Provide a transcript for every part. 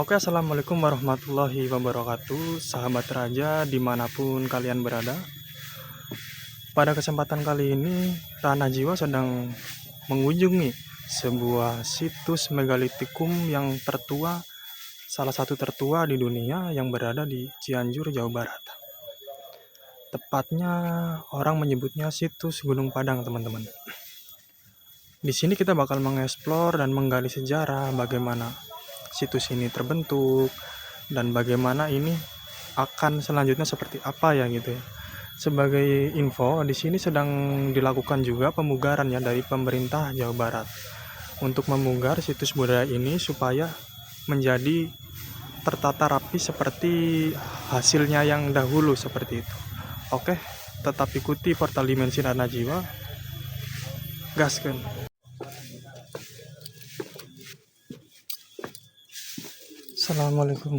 Oke, assalamualaikum warahmatullahi wabarakatuh, sahabat Raja dimanapun kalian berada. Pada kesempatan kali ini, Tanah Jiwa sedang mengunjungi sebuah situs megalitikum yang tertua, salah satu tertua di dunia yang berada di Cianjur, Jawa Barat. Tepatnya orang menyebutnya situs Gunung Padang, teman-teman. Di sini kita bakal mengeksplor dan menggali sejarah bagaimana situs ini terbentuk dan bagaimana ini akan selanjutnya seperti apa ya gitu ya. Sebagai info, di sini sedang dilakukan juga pemugaran ya dari pemerintah Jawa Barat untuk memugar situs budaya ini supaya menjadi tertata rapi seperti hasilnya yang dahulu seperti itu. Oke, tetap ikuti portal Dimensi Tanah Jiwa. Gaskan. Assalamualaikum.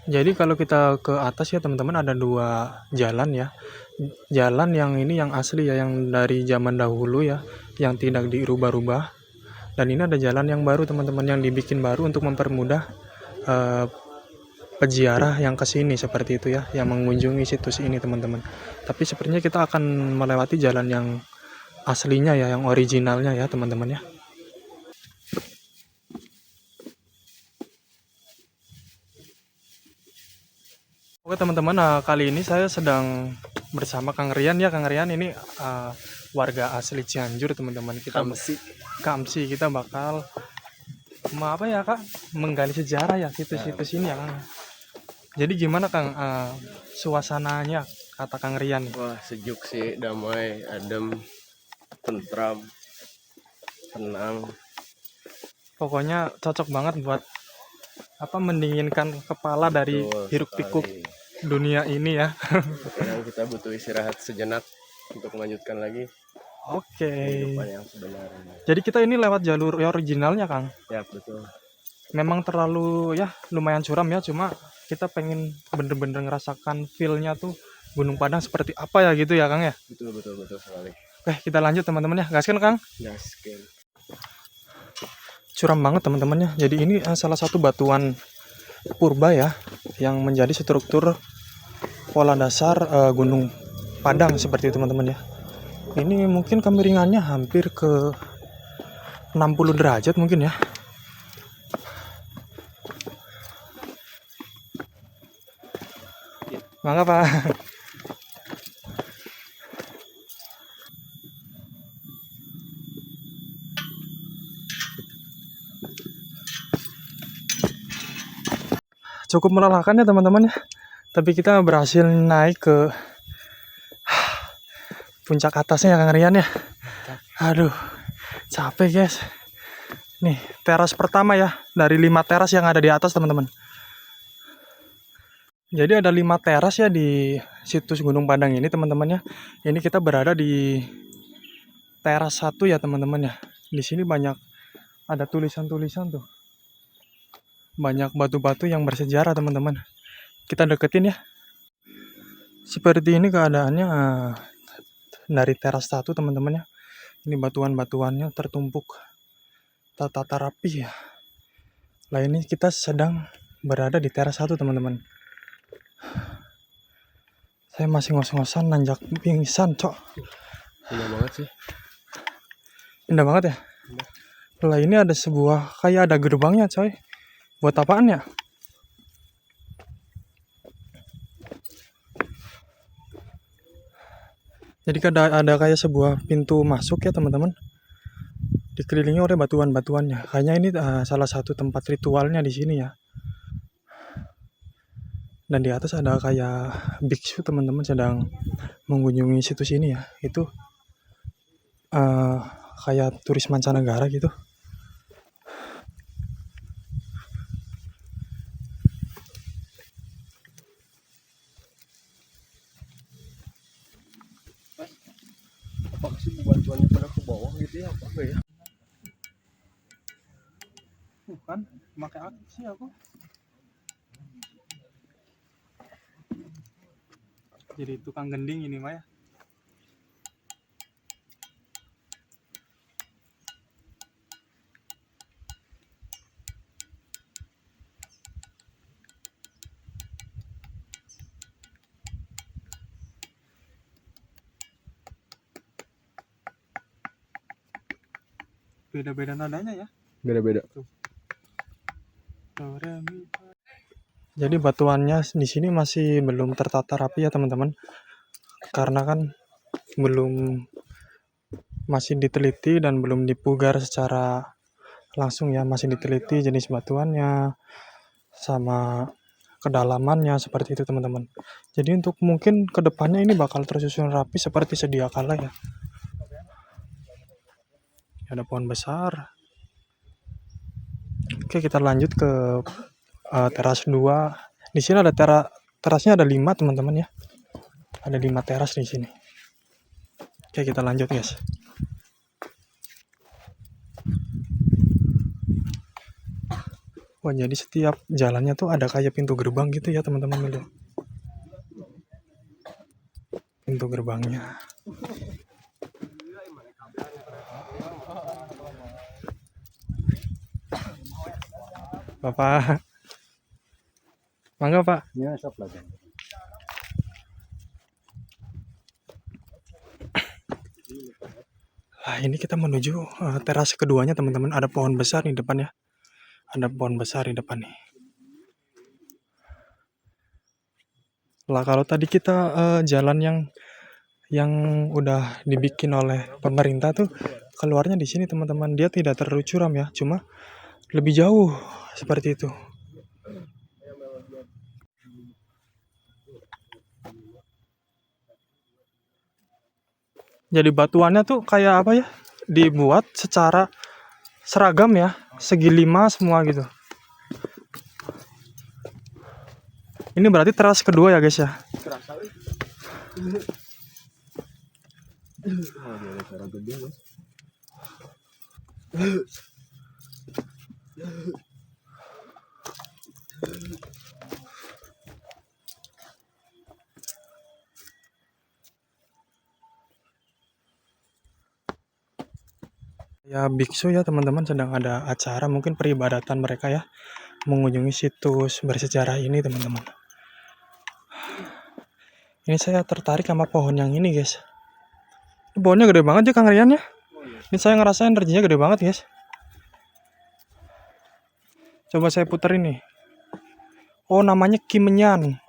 Jadi kalau kita ke atas ya teman-teman, ada dua jalan ya. Jalan yang ini yang asli ya, yang dari zaman dahulu ya, yang tidak dirubah-rubah. Dan ini ada jalan yang baru teman-teman, yang dibikin baru untuk mempermudah eh, peziarah yang kesini seperti itu ya, yang mengunjungi situs ini teman-teman. Tapi sepertinya kita akan melewati jalan yang aslinya ya, yang originalnya ya teman-teman ya. Oke teman-teman, kali ini saya sedang bersama Kang Rian ya. Kang Rian ini warga asli Cianjur teman-teman. Kamsi kita bakal apa ya Kak, menggali sejarah ya situs-situs ini ya Kang. Jadi gimana Kang suasananya kata Kang Rian? Wah, sejuk sih, damai, adem, tentram, tenang. Pokoknya cocok banget buat apa, mendinginkan kepala dari hiruk pikuk dunia ini ya. Sekarang kita butuh istirahat sejenak untuk melanjutkan lagi Oke. kehidupan yang sebenarnya. Jadi kita ini lewat jalur originalnya Kang. Ya, betul. Memang terlalu ya lumayan curam ya, cuma kita pengen bener-bener ngerasakan feel-nya tuh Gunung Padang seperti apa ya gitu ya Kang ya. Betul sekali. Oke, kita lanjut teman-teman ya. Gaskan Kang. Gaskin. Curam banget teman-teman ya. Jadi ini salah satu batuan purba ya, yang menjadi struktur pola dasar Gunung Padang seperti itu teman-teman ya. Ini mungkin kemiringannya hampir ke 60 derajat mungkin ya. Mangga Pak. Cukup melelahkan ya teman-teman ya. Tapi kita berhasil naik ke puncak atasnya ya Kang Rian ya. Aduh, capek guys. Nih, teras pertama ya, dari 5 teras yang ada di atas teman-teman. Jadi ada 5 teras ya di situs Gunung Padang ini teman-teman ya. Ini kita berada di teras 1 ya teman-teman ya. Di sini banyak ada tulisan-tulisan tuh. Banyak batu-batu yang bersejarah teman-teman. Kita deketin ya. Seperti ini keadaannya dari teras 1 teman-teman ya. Ini batuan-batuannya tertumpuk tertata rapi ya. Lah ini kita sedang berada di teras 1 teman-teman. Saya masih ngos-ngosan nanjak pingsan cok. Indah banget sih. Indah banget ya. Lah ini ada sebuah kayak ada gerbangnya coy. Buat apaan ya? Jadi ada kayak sebuah pintu masuk ya teman-teman. Dikelilingi oleh batuan-batuannya. Kayaknya ini salah satu tempat ritualnya di sini ya. Dan di atas ada kayak biksu teman-teman sedang mengunjungi situs ini ya. Itu kayak turis mancanegara gitu. Bukan, pakai aki sih aku. Jadi tukang gending ini mah ya. Beda-beda nadanya ya. Beda-beda. Do, re, mi, fa. Jadi batuannya di sini masih belum tertata rapi ya teman-teman. Karena kan belum masih diteliti dan belum dipugar secara langsung ya, masih diteliti jenis batuannya sama kedalamannya seperti itu teman-teman. Jadi untuk mungkin kedepannya ini bakal tersusun rapi seperti sedia kala ya. Ada pohon besar. Oke, kita lanjut ke teras 2. Di sini ada terasnya ada 5 teman-teman ya. Ada 5 teras di sini. Oke, kita lanjut guys. Wah, jadi setiap jalannya tuh ada kayak pintu gerbang gitu ya teman-teman lihat. Pintu gerbangnya. Bapak. Mangga, Pak. Ya, sok lah. Nah, ini kita menuju teras keduanya teman-teman. Ada pohon besar di depan ya. Ada pohon besar di depan nih. Lah kalau tadi kita jalan yang udah dibikin oleh pemerintah tuh keluarnya di sini teman-teman. Dia tidak terlalu curam ya, cuma lebih jauh seperti itu. Jadi batuannya tuh kayak apa ya? Dibuat secara seragam ya, segi 5 semua gitu. Ini berarti teras kedua ya guys ya. Ya biksu ya teman-teman, sedang ada acara mungkin peribadatan mereka ya, mengunjungi situs bersejarah ini teman-teman. Ini saya tertarik sama pohon yang ini guys. Ini pohonnya gede banget ya Kang Rian ya. Ini saya ngerasa energinya gede banget guys. Coba saya puterin nih. Oh, namanya Kimenyan.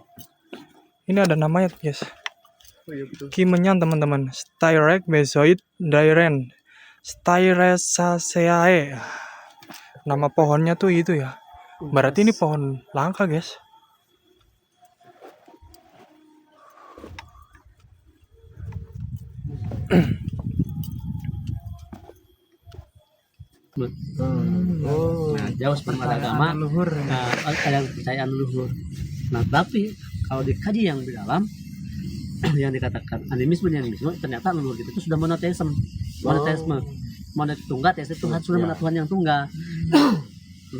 Ini ada namanya guys. Oh iya betul. Kimenyan teman-teman. Styrec bezoid dairen. Styraceae. Nama pohonnya tuh itu ya. Berarti ini pohon langka guys. Nah, jauh seperti agama, Leluhur. ada yang kepercayaan leluhur. Nah, tapi kalau dikaji yang di dalam yang dikatakan animisme ternyata leluhur itu sudah monoteisme. Monoteisme tunggal, teisme Tuhan sudah mengenal Tuhan yang tunggal.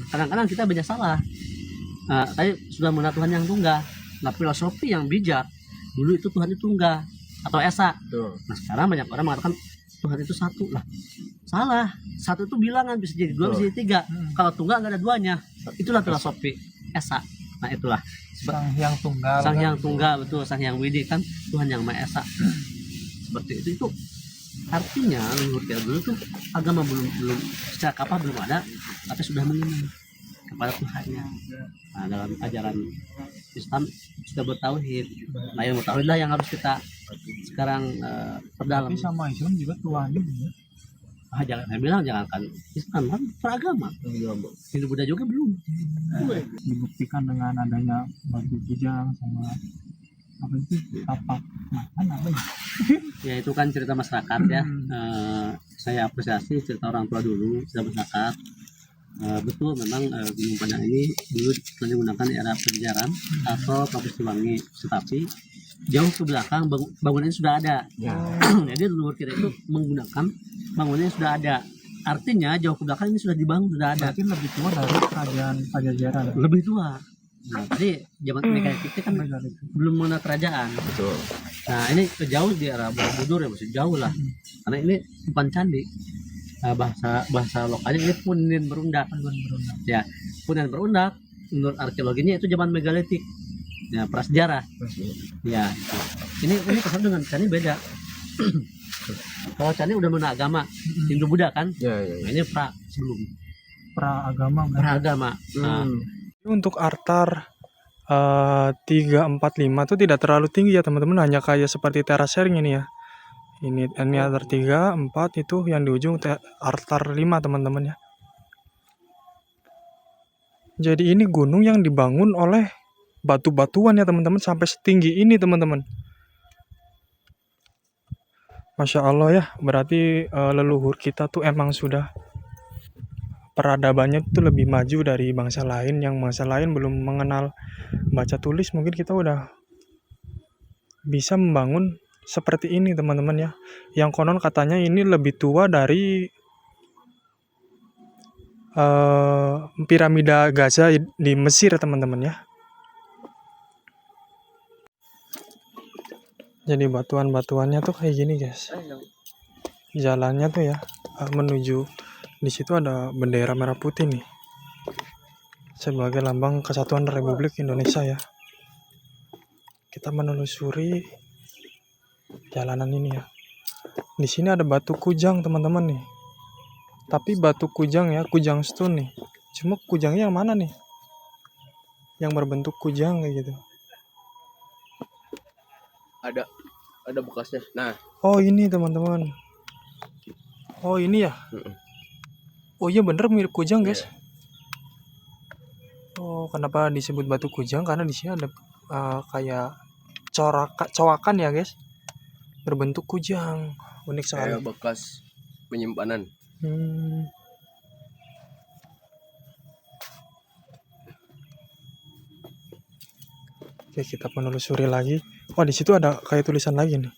Kadang-kadang kita banyak salah. Tapi sudah mengenal Tuhan yang tunggal. Nah, filosofi yang bijak dulu itu Tuhan itu tunggal atau esa. Nah, sekarang banyak orang mengatakan Tuhan itu satu lah. Salah. Satu itu bilangan, bisa jadi dua, bisa jadi tiga. Kalau tunggal nggak ada duanya. Itulah filosofi esa. Nah, itulah Sang Hyang Tunggal. Sang Hyang Tunggal, betul. Sang Hyang Widi kan Tuhan yang Maha Esa. Seperti itu artinya leluhur kita dulu tuh agama belum secara kapal belum ada, tapi sudah mengenal kepada Tuhannya. Nah, dalam ajaran Islam sudah bertauhid. Nah, ilmu tauhid lah yang harus kita sekarang perdalam. Tapi sama Islam juga Tuhannya. Jangan saya bilang jangankan Islam kan beragama. Hindu Buddha juga belum. Dibuktikan dengan adanya batu kijang sama apa itu tapak makan apa ya? Ya itu kan cerita masyarakat ya. Saya apresiasi cerita orang tua dulu, cerita masyarakat. Betul memang Gunung Padang ini dulu menggunakan era penjajahan atau Papus Tulangi, tetapi jauh ke belakang bangunannya sudah ada. Jadi leluhur kita itu menggunakan bangunannya sudah ada. artinya jauh ke belakang ini sudah dibangun, sudah ada. Berarti lebih tua dari kerajaan Pajajaran. Lebih tua. Nah, tadi zaman megalitik itu kan belum mengenal kerajaan. Betul. Nah, ini jauh di arah Borobudur ya, masih jauh lah. Karena ini bukan candi. Nah, bahasa lokalnya ini punden berundak. Ya, punden berundak menurut arkeologinya itu zaman megalitik. Ya, prasejarah. Ya. Ini kesan dengan candi beda. Kalau candi udah mengenal agama Hindu Buddha kan? Ya. Nah, ini sebelum Praagama. Nah, Untuk altar 3, 4, 5 itu tidak terlalu tinggi ya teman-teman, hanya kayak seperti terasering ini ya. Ini altar 3, 4 itu yang di ujung altar 5 teman-teman ya. Jadi ini gunung yang dibangun oleh batu-batuan ya teman-teman, sampai setinggi ini teman-teman. Masya Allah ya, berarti leluhur kita tuh emang sudah peradabannya tuh lebih maju dari bangsa lain, yang bangsa lain belum mengenal baca tulis. Mungkin kita udah bisa membangun seperti ini teman-teman ya, yang konon katanya ini lebih tua dari piramida Giza di Mesir ya teman-teman ya. Jadi batuan-batuannya tuh kayak gini guys, jalannya tuh ya menuju di situ ada bendera merah putih nih sebagai lambang kesatuan Republik Indonesia ya. Kita menelusuri jalanan ini ya. Di sini ada batu kujang teman-teman nih. Tapi batu kujang ya, kujang stone nih. Cuma kujangnya yang mana nih? Yang berbentuk kujang kayak gitu. Ada bekasnya. Nah, Oh ini teman-teman. Oh ini ya. Oh iya bener mirip kujang guys. Oh kenapa disebut batu kujang? Karena di sini ada kayak cowakan ya guys, berbentuk kujang. Unik sekali. kayak bekas penyimpanan. Oke, kita menelusuri lagi. Wah, di situ ada kayak tulisan lagi nih.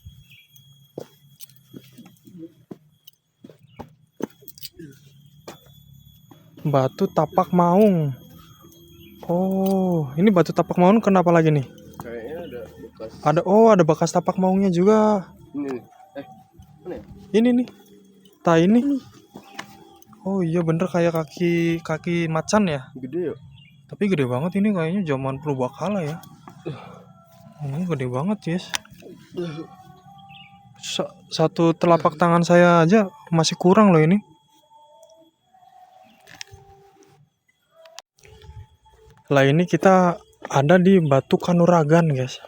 Batu Tapak Maung. Oh, ini batu Tapak Maung kenapa lagi nih? Kayaknya ada bekas. Ada bekas tapak maungnya juga. Ini. Mana ya? Ini nih. Ini. Oh iya bener kayak kaki macan ya. Gede ya? Tapi gede banget ini, kayaknya zaman purbakala ya. Gede banget guys. Satu telapak tangan saya aja masih kurang loh ini. Lah ini kita ada di Batu Kanuragan guys.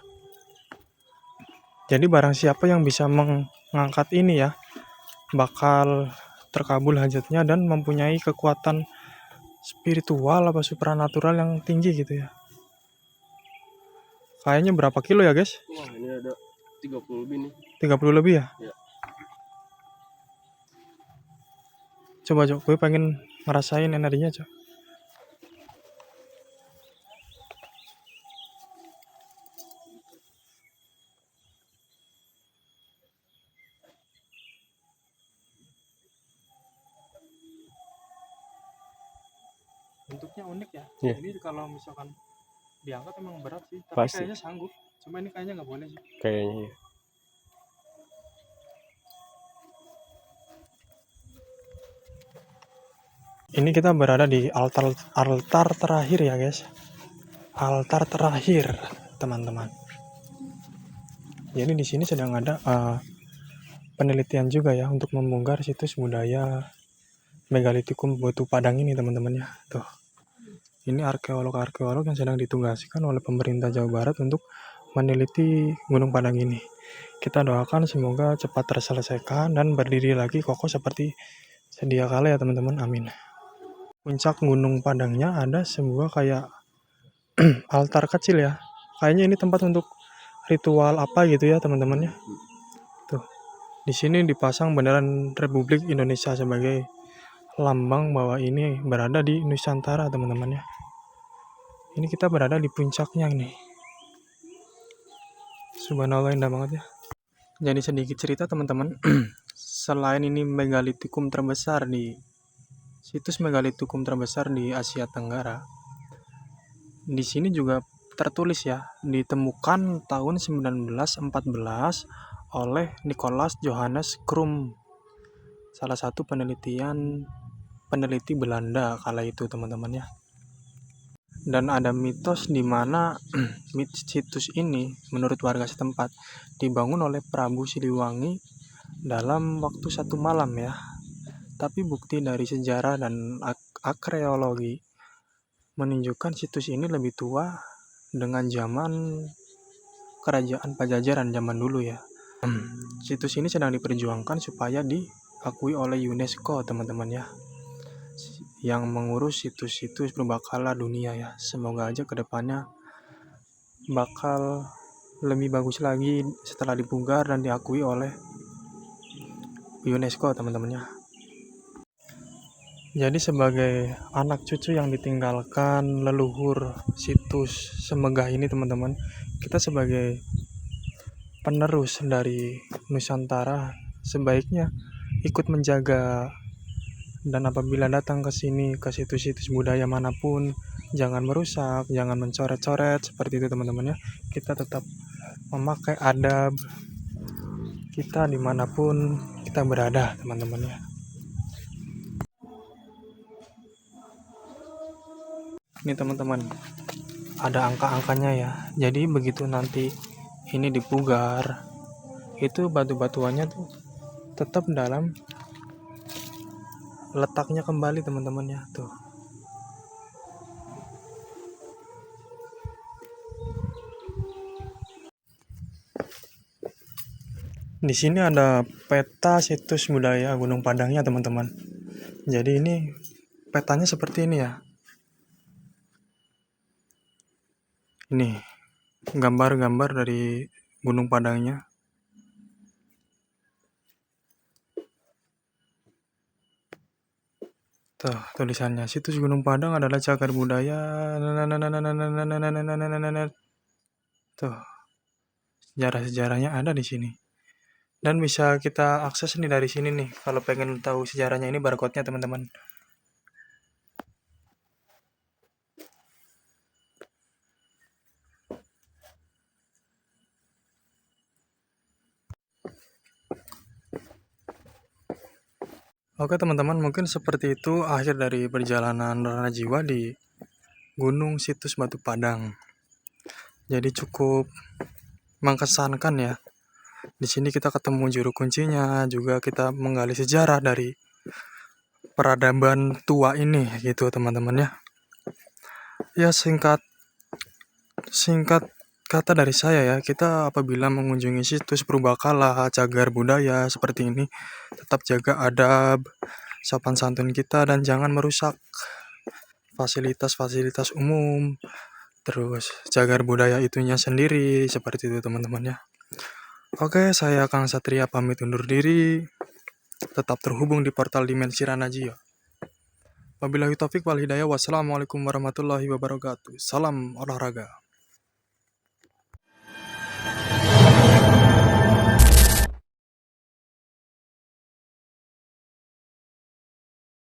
Jadi barang siapa yang bisa mengangkat ini ya, bakal terkabul hajatnya dan mempunyai kekuatan spiritual apa supranatural yang tinggi gitu ya. Kayaknya berapa kilo ya guys? Wah, ini ada 30 lebih nih. 30 lebih ya? Ya. Coba gue pengen ngerasain energinya coba. Bentuknya unik ya. Iya. Ini kalau misalkan diangkat emang berat sih, tapi Pasti. kayaknya sanggup. Cuma ini kayaknya nggak boleh sih. Kayaknya. Ini kita berada di altar terakhir ya guys. Altar terakhir teman-teman. Jadi di sini sedang ada penelitian juga ya untuk membongkar situs budaya Megalitikum Batu Padang ini teman-teman ya. Tuh. Ini arkeolog-arkeolog yang sedang ditugaskan oleh pemerintah Jawa Barat untuk meneliti Gunung Padang ini. Kita doakan semoga cepat terselesaikan dan berdiri lagi kokoh seperti sedia kala ya teman-teman. Amin. Puncak Gunung Padangnya ada sebuah kayak altar kecil ya. Kayaknya ini tempat untuk ritual apa gitu ya teman-teman ya. Tuh. Di sini dipasang beneran Republik Indonesia sebagai lambang bahwa ini berada di Nusantara teman-teman ya. Ini kita berada di puncaknya nih. Subhanallah, indah banget ya. Jadi sedikit cerita teman-teman. Selain ini megalitikum terbesar di situs megalitikum terbesar di Asia Tenggara. Di sini juga tertulis ya, ditemukan tahun 1914 oleh Nicolaas Johannes Krum, salah satu peneliti Belanda kala itu teman-teman ya. Dan ada mitos di mana situs ini menurut warga setempat dibangun oleh Prabu Siliwangi dalam waktu 1 malam ya. Tapi bukti dari sejarah dan arkeologi menunjukkan situs ini lebih tua dengan zaman kerajaan Pajajaran zaman dulu ya. Situs ini sedang diperjuangkan supaya diakui oleh UNESCO teman-teman ya, yang mengurus situs-situs purbakala dunia ya. Semoga aja kedepannya bakal lebih bagus lagi setelah dipugar dan diakui oleh UNESCO teman-teman ya. Jadi sebagai anak cucu yang ditinggalkan leluhur situs semegah ini teman-teman, kita sebagai penerus dari Nusantara sebaiknya ikut menjaga. Dan apabila datang ke sini, ke situs-situs budaya manapun, jangan merusak, jangan mencoret-coret, seperti itu teman-teman ya. Kita tetap memakai adab kita dimanapun kita berada teman-teman ya. Ini teman-teman, ada angka-angkanya ya. Jadi begitu nanti ini dipugar, itu batu-batuannya tuh tetap dalam letaknya kembali teman-teman ya. Tuh. Di sini ada peta situs budaya Gunung Padangnya teman-teman. Jadi ini petanya seperti ini ya. Ini gambar-gambar dari Gunung Padangnya. Tuh tulisannya, situs Gunung Padang adalah cagar budaya. Tuh sejarah-sejarahnya ada di sini. Dan bisa kita akses nih dari sini nih. Kalau pengen tahu sejarahnya, ini barcode-nya teman-teman. Oke teman-teman, mungkin seperti itu akhir dari perjalanan Rana Jiwa di Gunung Situs Batu Padang. Jadi cukup mengesankan ya. Di sini kita ketemu juru kuncinya, juga kita menggali sejarah dari peradaban tua ini gitu teman-teman ya. Ya singkat kata dari saya ya, kita apabila mengunjungi situs purbakala, cagar budaya seperti ini, tetap jaga adab, sopan santun kita, dan jangan merusak fasilitas-fasilitas umum. Terus cagar budaya itunya sendiri, seperti itu teman-teman ya. Oke, saya Kang Satria pamit undur diri. Tetap terhubung di portal Dimensi Ranajio. Wabillahi taufik wal hidayah. Wassalamualaikum warahmatullahi wabarakatuh. Salam olahraga.